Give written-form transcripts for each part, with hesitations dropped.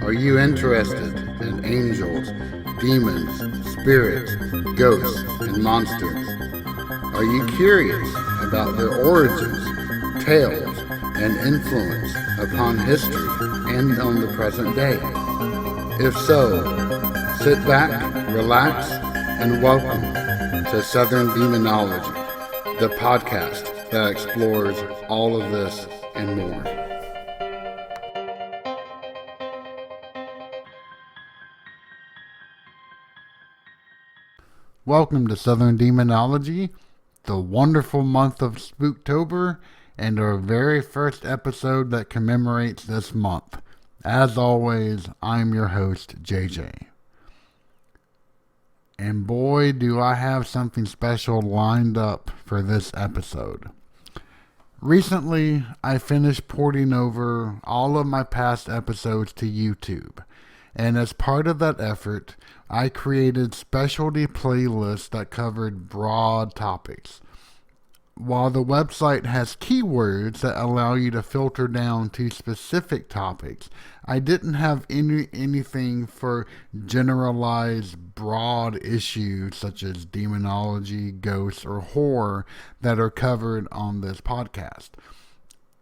Are you interested in angels, demons, spirits, ghosts, and monsters? Are you curious about their origins, tales, and influence upon history and on the present day? If so, sit back, relax, and welcome to Southern Demonology, the podcast that explores all of this and more. Welcome to Southern Demonology, the wonderful month of Spooktober, and our very first episode that commemorates this month. As always, I'm your host, JJ. And boy, do I have something special lined up for this episode. Recently, I finished porting over all of my past episodes to YouTube. And as part of that effort, I created specialty playlists that covered broad topics. While the website has keywords that allow you to filter down to specific topics, I didn't have anything for generalized broad issues such as demonology, ghosts, or horror that are covered on this podcast.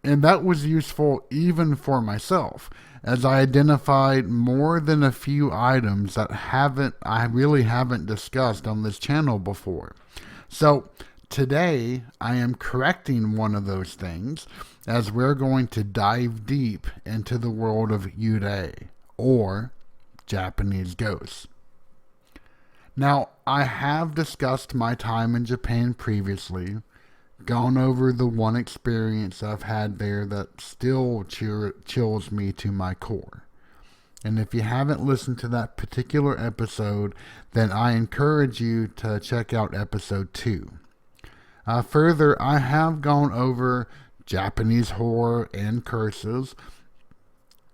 And that was useful even for myself, as I identified more than a few items that I really haven't discussed on this channel before. So today I am correcting one of those things, as we're going to dive deep into the world of Yurei, or Japanese ghosts. Now, I have discussed my time in Japan previously, gone over the one experience I've had there that still chills me to my core. And if you haven't listened to that particular episode, then I encourage you to check out episode 2. Further, I have gone over Japanese horror and curses,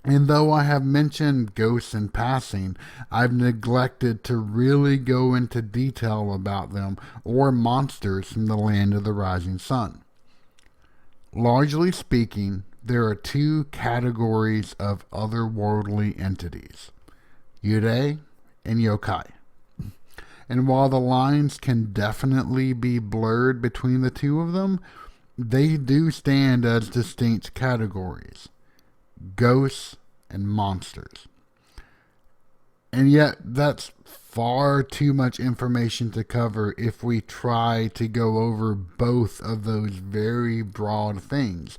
and though I have mentioned ghosts in passing, I've neglected to really go into detail about them or monsters from the land of the rising sun. Largely speaking, there are two categories of otherworldly entities: Yurei and yokai. And while the lines can definitely be blurred between the two of them, they do stand as distinct categories: ghosts and monsters. And yet that's far too much information to cover if we try to go over both of those very broad things.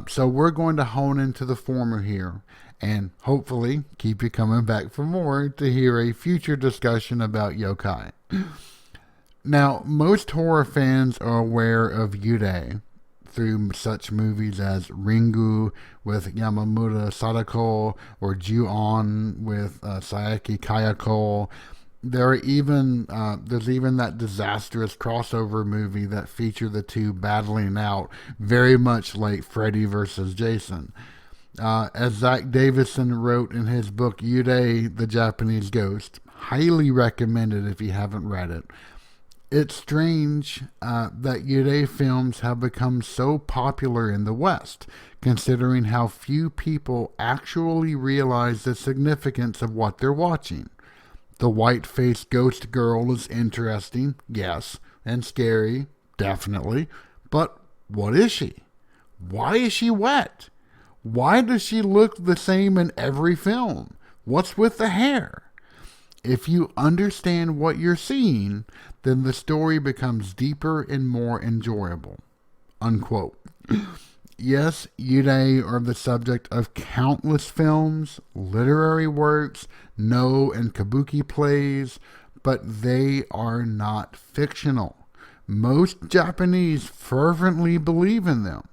So we're going to hone into the former here, and hopefully keep you coming back for more to hear a future discussion about yokai. Now, most horror fans are aware of Yurei through such movies as Ringu with Yamamura Sadako or Ju-on with Saeki Kayako. There's even that disastrous crossover movie that featured the two battling out, very much like Freddy versus Jason. As Zach Davison wrote in his book Yurei, the Japanese Ghost, highly recommended if you haven't read it. It's strange that Yurei films have become so popular in the West, considering how few people actually realize the significance of what they're watching. The white-faced ghost girl is interesting, yes, and scary, definitely, but what is she? Why is she wet? Why does she look the same in every film? What's with the hair? If you understand what you're seeing, then the story becomes deeper and more enjoyable. Unquote. Yes, Yurei are the subject of countless films, literary works, no and kabuki plays, but they are not fictional. Most Japanese fervently believe in them.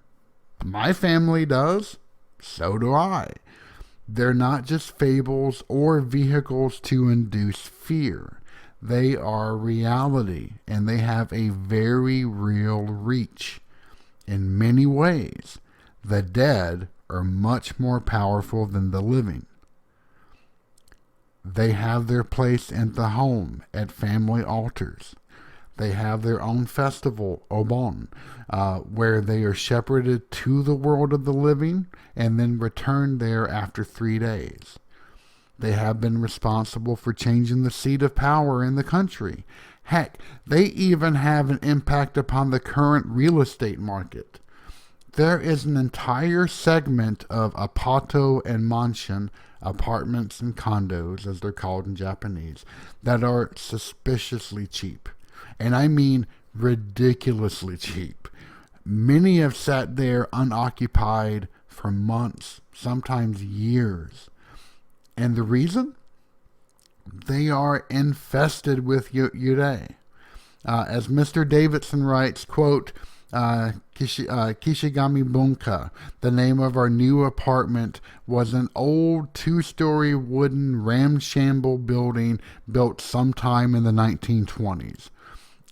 My family does. So do I. They're not just fables or vehicles to induce fear. They are reality, and they have a very real reach. In many ways, the dead are much more powerful than the living. They have their place in the home at family altars. They have their own festival, Obon, where they are shepherded to the world of the living and then returned there after 3 days. They have been responsible for changing the seat of power in the country. Heck, they even have an impact upon the current real estate market. There is an entire segment of apato and manshin, apartments and condos, as they're called in Japanese, that are suspiciously cheap. And I mean ridiculously cheap. Many have sat there unoccupied for months, sometimes years. And the reason? They are infested with Yurei. As Mr. Davidson writes, quote, Kishigami Bunka, the name of our new apartment, was an old 2-story wooden ramshackle building built sometime in the 1920s.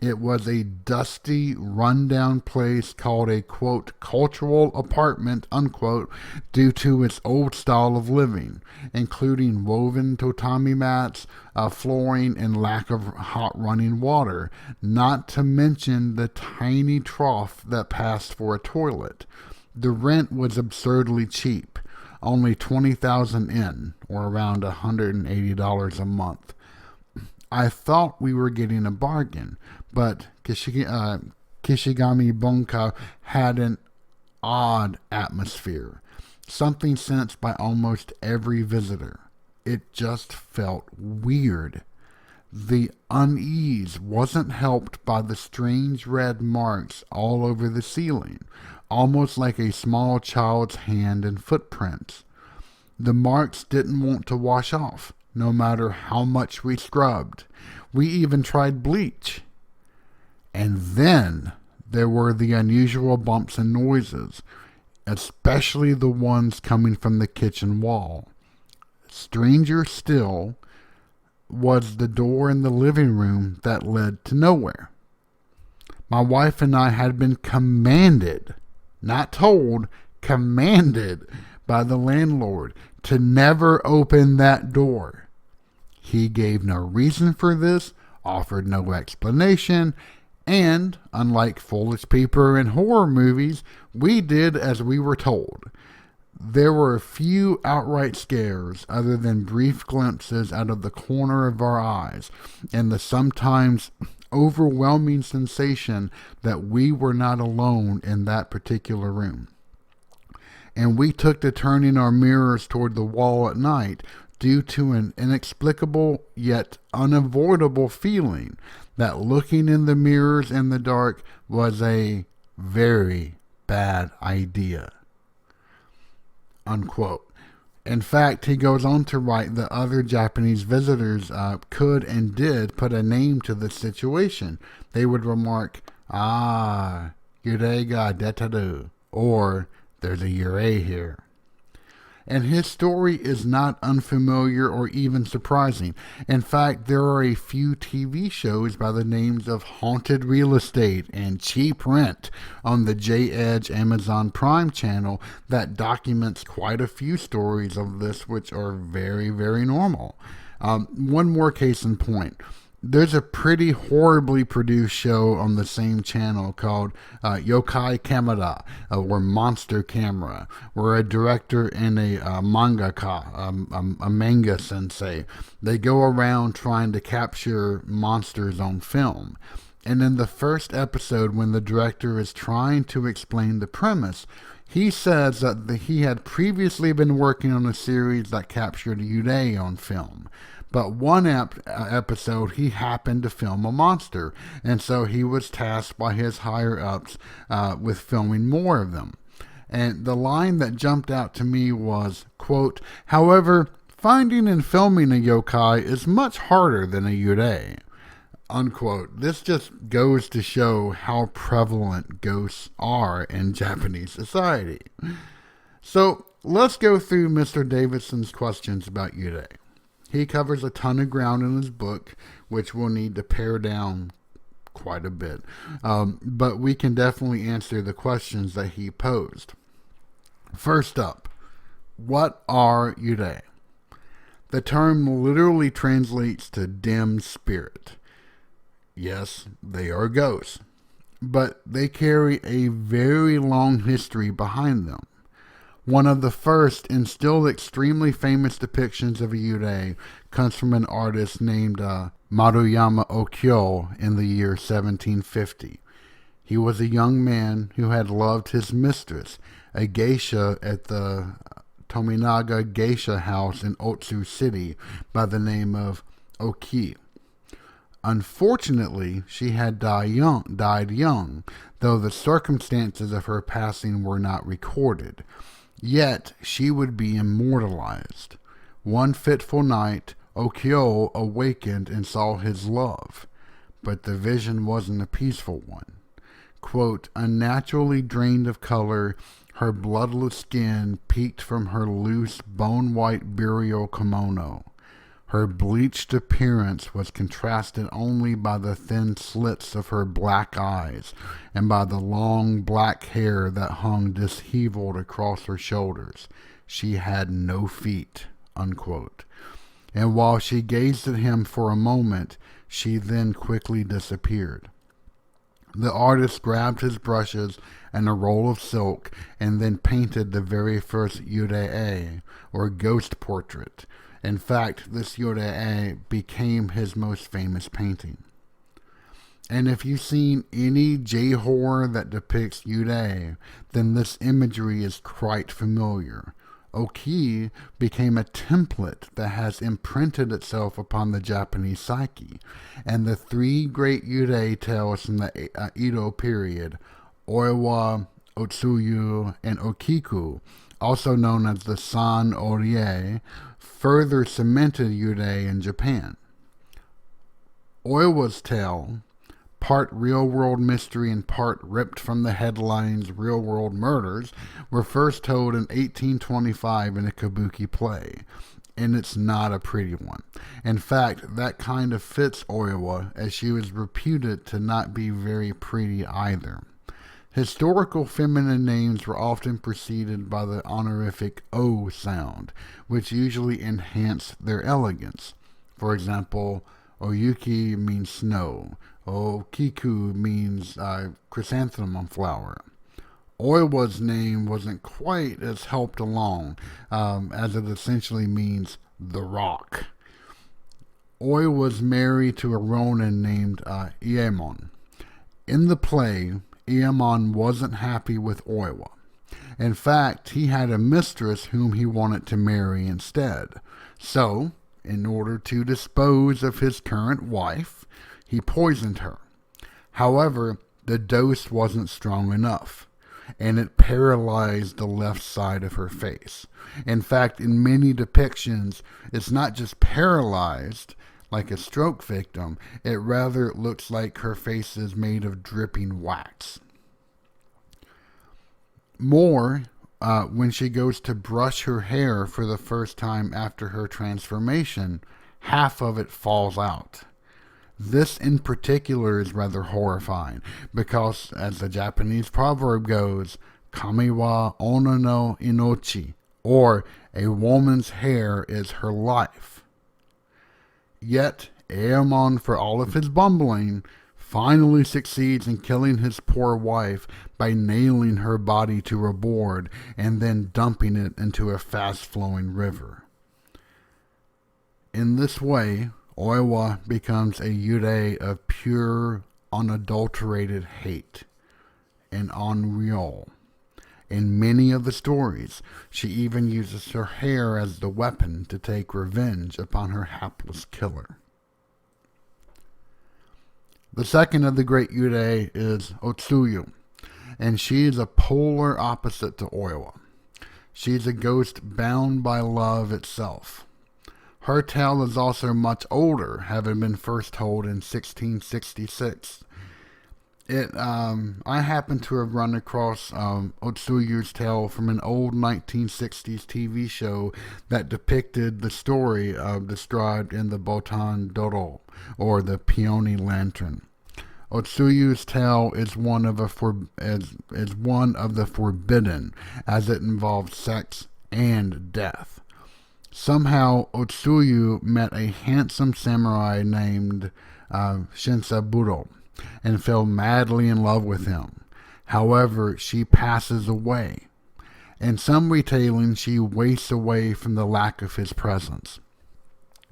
It was a dusty, rundown place called a, quote, cultural apartment, unquote, due to its old style of living, including woven tatami mats, flooring, and lack of hot running water, not to mention the tiny trough that passed for a toilet. The rent was absurdly cheap, only 20,000 yen, or around $180 a month. I thought we were getting a bargain, but Kishigami Bunka had an odd atmosphere, something sensed by almost every visitor. It just felt weird. The unease wasn't helped by the strange red marks all over the ceiling, almost like a small child's hand and footprints. The marks didn't want to wash off, no matter how much we scrubbed. We even tried bleach. And then there were the unusual bumps and noises, especially the ones coming from the kitchen wall. Stranger still was the door in the living room that led to nowhere. My wife and I had been commanded, not told, commanded by the landlord to never open that door. He gave no reason for this, offered no explanation, and, unlike foolish people in horror movies, we did as we were told. There were a few outright scares, other than brief glimpses out of the corner of our eyes, and the sometimes overwhelming sensation that we were not alone in that particular room. And we took to turning our mirrors toward the wall at night due to an inexplicable yet unavoidable feeling that looking in the mirrors in the dark was a very bad idea. Unquote. In fact, he goes on to write that other Japanese visitors could and did put a name to the situation. They would remark, Yurei ga detaru, or there's a Yurei here. And his story is not unfamiliar or even surprising. In fact, there are a few TV shows by the names of Haunted Real Estate and Cheap Rent on the J-Edge Amazon Prime channel that documents quite a few stories of this, which are very, very normal. One more case in point. There's a pretty horribly produced show on the same channel called Yokai Camera, or Monster Camera, where a director and a mangaka, a manga sensei, they go around trying to capture monsters on film. And in the first episode, when the director is trying to explain the premise, he says that he had previously been working on a series that captured Yurei on film. But one episode, he happened to film a monster, and so he was tasked by his higher-ups with filming more of them. And the line that jumped out to me was, quote, however, finding and filming a yokai is much harder than a yurei, unquote. This just goes to show how prevalent ghosts are in Japanese society. So let's go through Mr. Davidson's questions about yurei. He covers a ton of ground in his book, which we'll need to pare down quite a bit. But we can definitely answer the questions that he posed. First up, what are yurei? The term literally translates to dim spirit. Yes, they are ghosts, but they carry a very long history behind them. One of the first and still extremely famous depictions of a Yurei comes from an artist named Maruyama Okyo in the year 1750. He was a young man who had loved his mistress, a geisha at the Tominaga Geisha House in Otsu City by the name of Oki. Unfortunately, she had died young, though the circumstances of her passing were not recorded. Yet she would be immortalized. One fitful night, Okyo awakened and saw his love, but the vision wasn't a peaceful one. Quote, unnaturally drained of color, her bloodless skin peeked from her loose, bone-white burial kimono. Her bleached appearance was contrasted only by the thin slits of her black eyes and by the long black hair that hung disheveled across her shoulders. She had no feet, unquote. And while she gazed at him for a moment, she then quickly disappeared. The artist grabbed his brushes and a roll of silk and then painted the very first Yurei, or ghost portrait. In fact, this Yurei became his most famous painting. And if you've seen any J-horror that depicts Yurei, then this imagery is quite familiar. Oki became a template that has imprinted itself upon the Japanese psyche, and the three great Yurei tales from the Edo period, Oiwa, Otsuyu, and Okiku, also known as the San Orie, further cemented Yurei in Japan. Oiwa's tale, part real-world mystery and part ripped from the headlines real-world murders, were first told in 1825 in a kabuki play, and it's not a pretty one. In fact, that kind of fits Oiwa, as she was reputed to not be very pretty either. Historical feminine names were often preceded by the honorific O sound, which usually enhanced their elegance. For example, Oyuki means snow. Okiku means chrysanthemum flower. Oiwa's name wasn't quite as helped along, as it essentially means the rock. Oi was married to a ronin named Iemon. In the play, Iemon wasn't happy with Oiwa. In fact, he had a mistress whom he wanted to marry instead. So, in order to dispose of his current wife, he poisoned her. However, the dose wasn't strong enough, and it paralyzed the left side of her face. In fact, in many depictions, it's not just paralyzed like a stroke victim, it rather looks like her face is made of dripping wax. More, when she goes to brush her hair for the first time after her transformation, half of it falls out. This in particular is rather horrifying because, as the Japanese proverb goes, kami wa onna no inochi, or a woman's hair is her life. Yet, Aemon, for all of his bumbling, finally succeeds in killing his poor wife by nailing her body to a board and then dumping it into a fast-flowing river. In this way, Oiwa becomes a Yurei of pure, unadulterated hate and ennui. In many of the stories, she even uses her hair as the weapon to take revenge upon her hapless killer. The second of the great Yurei is Otsuyu, and she is a polar opposite to Oiwa. She's a ghost bound by love itself. Her tale is also much older, having been first told in 1666. I happen to have run across Otsuyu's tale from an old 1960s TV show that depicted the story described in the Botan Doro, or the Peony Lantern. Otsuyu's tale is one of the forbidden, as it involves sex and death. Somehow, Otsuyu met a handsome samurai named Shinsaburo and fell madly in love with him. However, she passes away. In some retellings, she wastes away from the lack of his presence.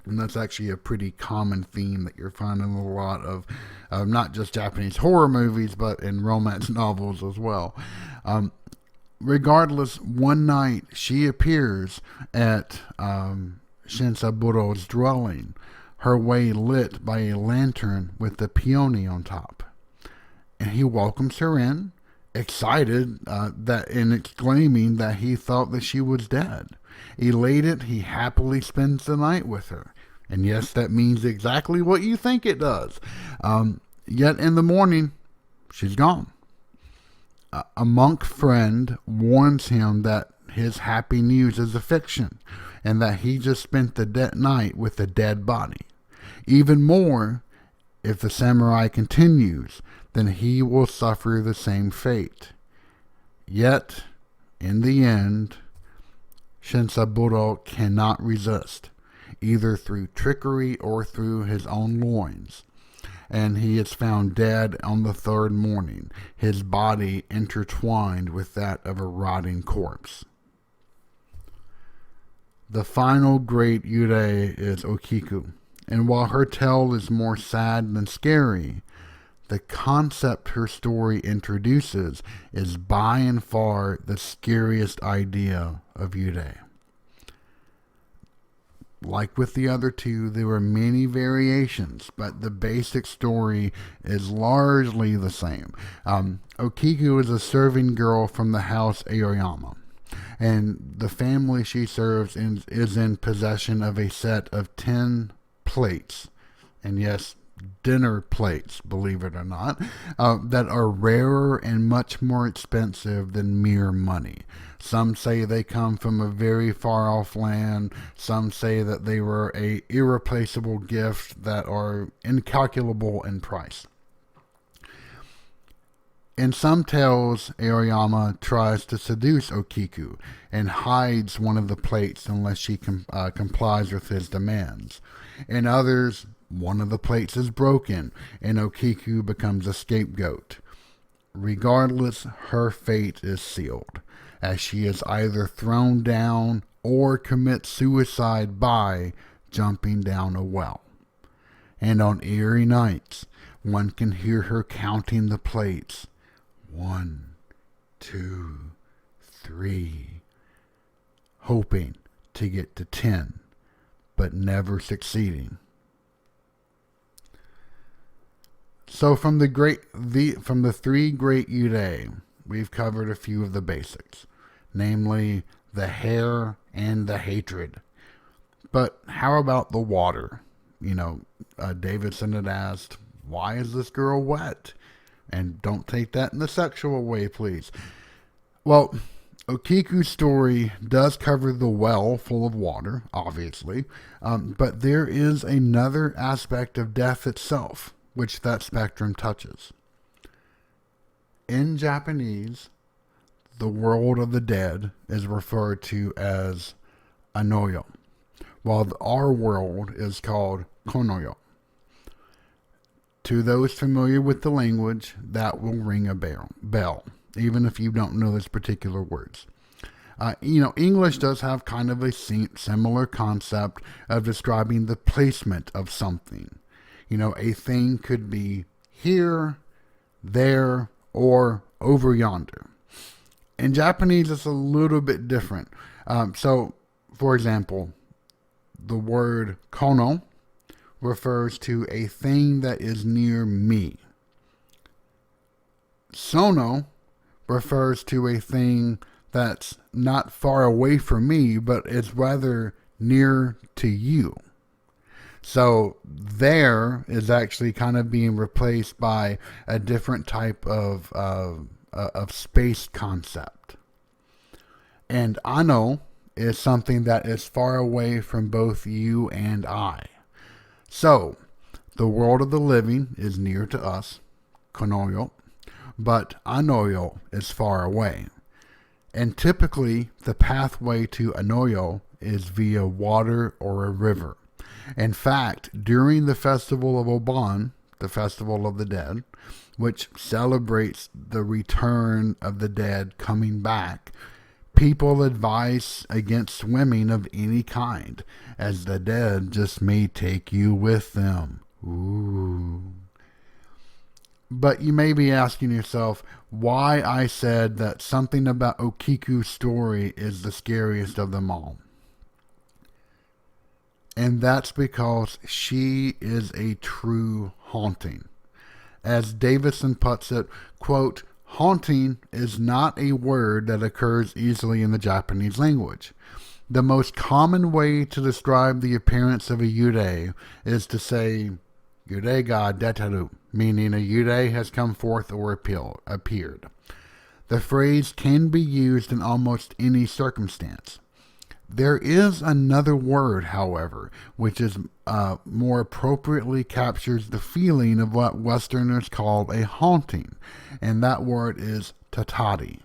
And that's actually a pretty common theme that you're finding in a lot of not just Japanese horror movies, but in romance novels as well. Regardless, one night she appears at Shinsaburo's dwelling, her way lit by a lantern with the peony on top. And he welcomes her in, excited and exclaiming that he thought that she was dead. Elated, he happily spends the night with her. And yes, that means exactly what you think it does. Yet in the morning, she's gone. A monk friend warns him that his happy news is a fiction and that he just spent the night with a dead body. Even more, if the samurai continues, then he will suffer the same fate. Yet, in the end, Shinsaburo cannot resist, either through trickery or through his own loins. And he is found dead on the third morning, his body intertwined with that of a rotting corpse. The final great Yurei is Okiku, and while her tale is more sad than scary, the concept her story introduces is by and far the scariest idea of Yurei. Like with the other two, there were many variations, but the basic story is largely the same. Okiku is a serving girl from the house Aoyama, and the family she serves is in possession of a set of 10 plates, and yes, dinner plates, believe it or not, that are rarer and much more expensive than mere money. Some say they come from a very far off land. Some say that they were a irreplaceable gift that are incalculable in price. In some tales, Aoyama tries to seduce Okiku and hides one of the plates unless she complies with his demands. In others, one of the plates is broken and Okiku becomes a scapegoat. Regardless, her fate is sealed, as she is either thrown down or commits suicide by jumping down a well. And on eerie nights, one can hear her counting the plates. 1, 2, 3, hoping to get to 10, but never succeeding. So from the three great Yurei, we've covered a few of the basics, namely the hair and the hatred. But how about the water? Davidson had asked, why is this girl wet? And don't take that in the sexual way, please. Well, Okiku's story does cover the well full of water, obviously, but there is another aspect of death itself, which that spectrum touches. In Japanese, the world of the dead is referred to as Anoyo, while our world is called Konoyo. To those familiar with the language, that will ring a bell, even if you don't know those particular words. English does have kind of a similar concept of describing the placement of something. A thing could be here, there, or over yonder. In Japanese, it's a little bit different. So, for example, the word kono refers to a thing that is near me. Sono refers to a thing that's not far away from me, but is rather near to you. So there is actually kind of being replaced by a different type of space concept. And ano is something that is far away from both you and I. So, the world of the living is near to us, Konoyo, but Anoyo is far away. And typically, the pathway to Anoyo is via water or a river. In fact, during the festival of Obon, the festival of the dead, which celebrates the return of the dead coming back, People advise against swimming of any kind, as the dead just may take you with them. Ooh. But you may be asking yourself why I said that something about Okiku's story is the scariest of them all. And that's because she is a true haunting. As Davidson puts it, quote, haunting is not a word that occurs easily in the Japanese language. The most common way to describe the appearance of a yurei is to say, Yurei ga detaru, meaning a yurei has come forth or appeared. The phrase can be used in almost any circumstance. There is another word, however, which is more appropriately captures the feeling of what Westerners call a haunting, and that word is tatari.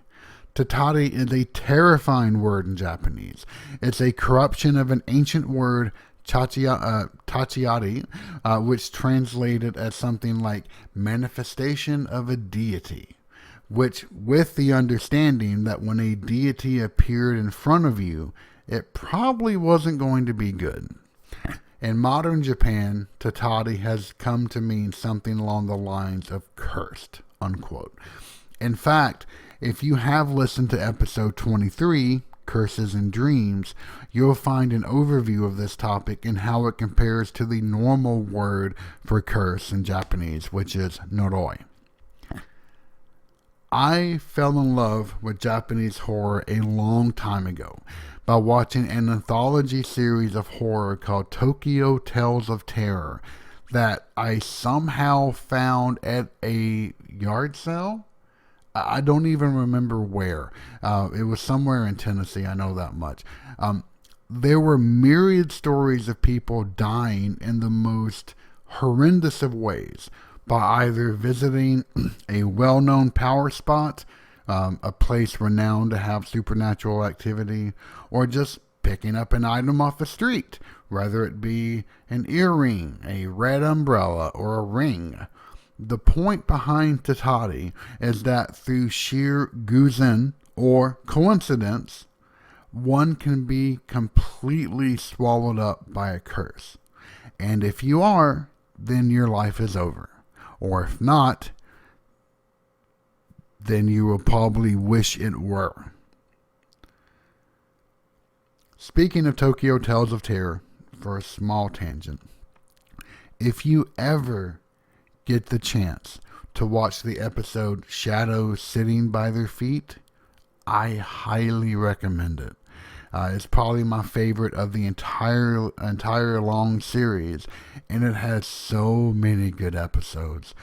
Tatari is a terrifying word in Japanese. It's a corruption of an ancient word, tachiari, which translated as something like manifestation of a deity, which with the understanding that when a deity appeared in front of you, it probably wasn't going to be good. In modern Japan, tatari has come to mean something along the lines of cursed, unquote. In fact, if you have listened to episode 23, Curses and Dreams, you'll find an overview of this topic and how it compares to the normal word for curse in Japanese, which is noroi. I fell in love with Japanese horror a long time ago by watching an anthology series of horror called Tokyo Tales of Terror that I somehow found at a yard sale. I don't even remember where. It was somewhere in Tennessee, I know that much. There were myriad stories of people dying in the most horrendous of ways by either visiting a well-known power spot, a place renowned to have supernatural activity, or just picking up an item off the street, whether it be an earring, a red umbrella, or a ring. The point behind Tatari is that through sheer guzen, or coincidence, one can be completely swallowed up by a curse. And if you are, then your life is over. Or if not, then you will probably wish it were. Speaking of Tokyo Tales of Terror, for a small tangent, if you ever get the chance to watch the episode Shadows Sitting by Their Feet, I highly recommend it. It's probably my favorite of the entire long series, and it has so many good episodes.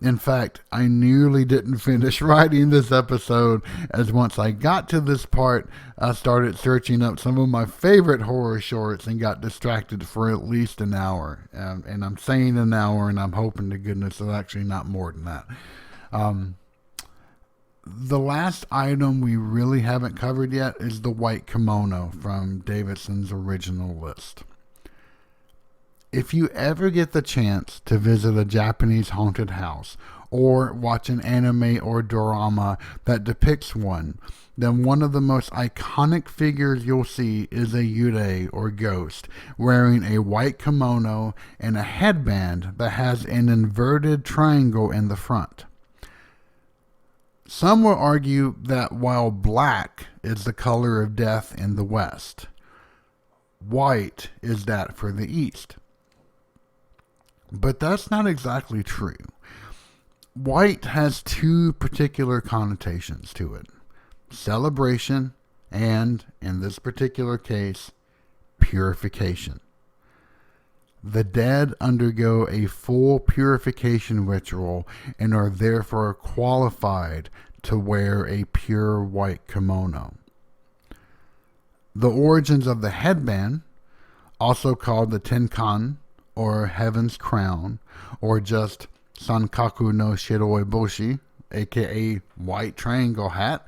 In fact, I nearly didn't finish writing this episode, as once I got to this part, I started searching up some of my favorite horror shorts and got distracted for at least an hour. And I'm saying an hour, and I'm hoping to goodness it's actually not more than that. The last item we really haven't covered yet is the White Kimono from Davidson's original list. If you ever get the chance to visit a Japanese haunted house or watch an anime or drama that depicts one, then one of the most iconic figures you'll see is a yurei or ghost wearing a white kimono and a headband that has an inverted triangle in the front. Some will argue that while black is the color of death in the West, white is that for the East. But that's not exactly true. White has two particular connotations to it: celebration and, in this particular case, purification. The dead undergo a full purification ritual and are therefore qualified to wear a pure white kimono. The origins of the headband, also called the tenkan, or Heaven's Crown, or just Sankaku no Shiroi Boshi, aka White Triangle Hat.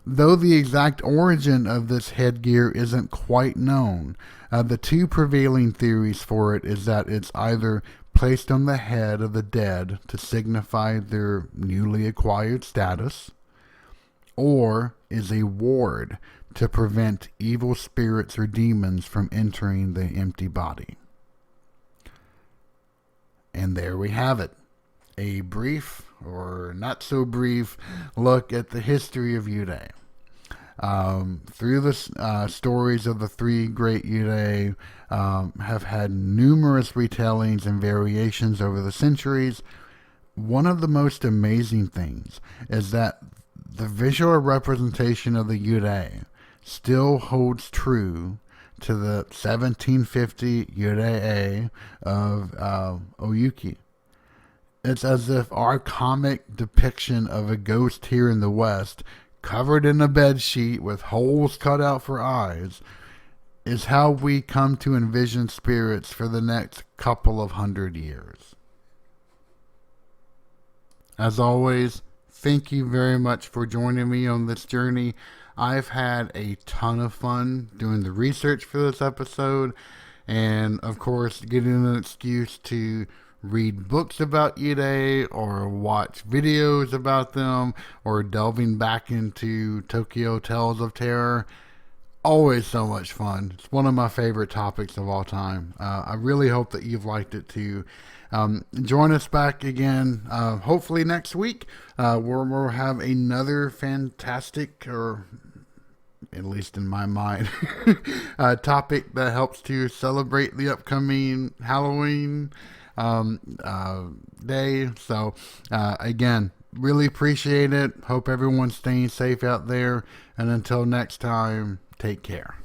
Though the exact origin of this headgear isn't quite known, the two prevailing theories for it is that it's either placed on the head of the dead to signify their newly acquired status, or is a ward to prevent evil spirits or demons from entering the empty body. And there we have it. A brief, or not so brief, look at the history of Yurei. Through the stories of the three great Yurei, have had numerous retellings and variations over the centuries. One of the most amazing things is that the visual representation of the Yurei still holds true to the 1750 Yurei of Oyuki. It's as if our comic depiction of a ghost here in the West, covered in a bed sheet with holes cut out for eyes, is how we come to envision spirits for the next couple of 100 years. As always, thank you very much for joining me on this journey. I've had a ton of fun doing the research for this episode, and of course getting an excuse to read books about Yurei or watch videos about them or delving back into Tokyo Tales of Terror. Always so much fun. It's one of my favorite topics of all time. I really hope that you've liked it too. Join us back again, hopefully next week, where we'll have another fantastic, or at least in my mind, topic that helps to celebrate the upcoming Halloween day. So again, really appreciate it. Hope everyone's staying safe out there, and until next time, take care.